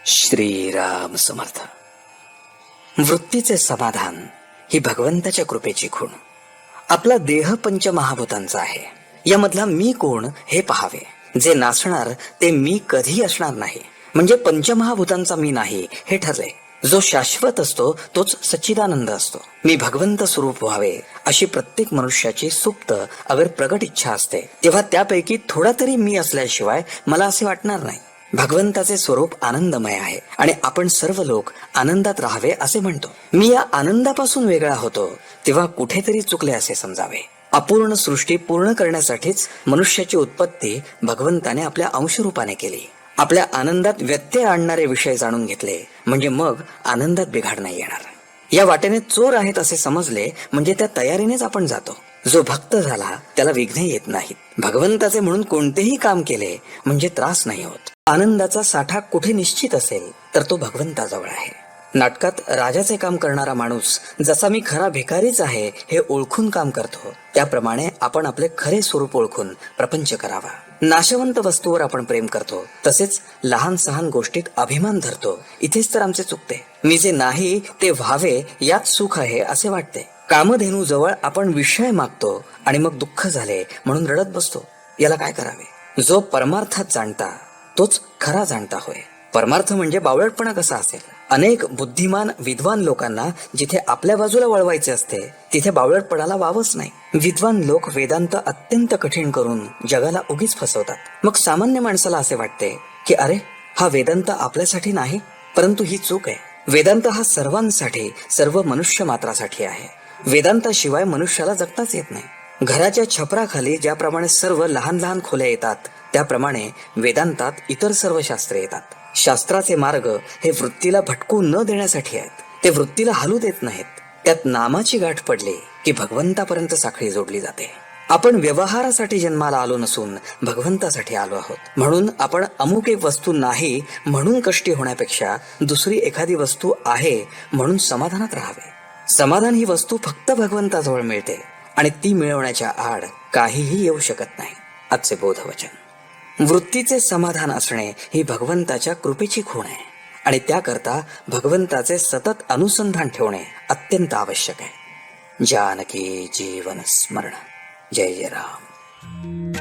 श्रीराम समर्थ. वृत्तीचे समाधान ही भगवंताच्या कृपेची खूण. आपला देह पंचमहाभूतांचा आहे. यामधला मी कोण हे पहावे. जे नासणार ते मी कधी असणार नाही, म्हणजे पंचमहाभूतांचा मी नाही हे ठरले. जो शाश्वत असतो तोच सच्चिदानंद असतो. मी भगवंत स्वरूप व्हावे अशी प्रत्येक मनुष्याची सुप्त अगर प्रगट इच्छा असते, तेव्हा त्यापैकी थोडा तरी मी असल्याशिवाय मला असे वाटणार नाही. भगवंताचे स्वरूप आनंदमय आहे आणि आपण सर्व लोक आनंदात राहावे असे म्हणतो. मी या आनंदापासून वेगळा होतो तेव्हा कुठेतरी चुकले असे समजावे. अपूर्ण सृष्टी पूर्ण करण्यासाठीच मनुष्याची उत्पत्ती भगवंताने आपल्या अंशरूपाने केली. आपल्या आनंदात व्यत्यय आणणारे विषय जाणून घेतले म्हणजे मग आनंदात बिघाड नाही येणार. या वाटेने चोर आहेत असे समजले म्हणजे त्या तयारीनेच आपण जातो. जो भक्त झाला त्याला विघ्ने येत नाहीत. भगवंताचे म्हणून कोणतेही काम केले म्हणजे त्रास नाही होत. आनंदाचा साठा कुठे निश्चित असेल तर तो भगवंताजवळ आहे. नाटकात राजाचे काम करणारा माणूस जसा मी खरा भिकारीच आहे हे ओळखून काम करतो, त्याप्रमाणे आपण आपले खरे स्वरूप ओळखून प्रपंच करावा. नाशवंत वस्तूवर आपण प्रेम करतो, तसेच लहान सहान गोष्टीत अभिमान धरतो. इथेच तर आमचे चुकते. मी जे नाही ते व्हावे यात सुख आहे असे वाटते. कामधेनू जवळ आपण विषय मागतो आणि मग दुःख झाले म्हणून रडत बसतो. याला काय करावे? जो परमार्थात जाणता तोच खरा जाणता होय. परमार्थ म्हणजे बावळटपणा कसा असेल? अनेक बुद्धिमान विद्वान लोकांना जिथे आपल्या बाजूला वळवायचे असते तिथे बावळटपणाला वावच नाही. विद्वान लोक वेदांत अत्यंत कठीण करून जगाला उगीच फसवतात. मग सामान्य माणसाला असे वाटते की अरे, हा वेदांत आपल्यासाठी नाही, परंतु ही चूक आहे. वेदांत हा सर्वांसाठी, सर्व मनुष्य मात्रासाठी आहे. वेदांताशिवाय मनुष्याला जगताच येत नाही. घराच्या छपराखाली ज्याप्रमाणे सर्व लहान लहान खोल्या येतात, त्याप्रमाणे वेदांतात इतर सर्व शास्त्रे येतात. शास्त्राचे मार्ग हे वृत्तीला भटकू न देण्यासाठी आहेत. ते वृत्तीला हलू देत नाहीत. त्यात नामाची गाठ पडली की भगवंतापर्यंत साखळी जोडली जाते. आपण व्यवहारासाठी जन्माला आलो नसून भगवंतासाठी आलो आहोत. म्हणून आपण अमुक एक वस्तू नाही म्हणून कष्टी होण्यापेक्षा दुसरी एखादी वस्तू आहे म्हणून समाधानात राहावे. समाधान ही वस्तू फक्त भगवंताजवळ मिळते आणि ती मिळवण्याच्या आड काहीही येऊ शकत नाही. आजचे बोधवचन. वृत्तीचे समाधान असणे ही भगवंताच्या कृपेची खूण आहे आणि त्याकरता भगवंताचे सतत अनुसंधान ठेवणे अत्यंत आवश्यक आहे. जानकी जीवन स्मरण. जय जय राम.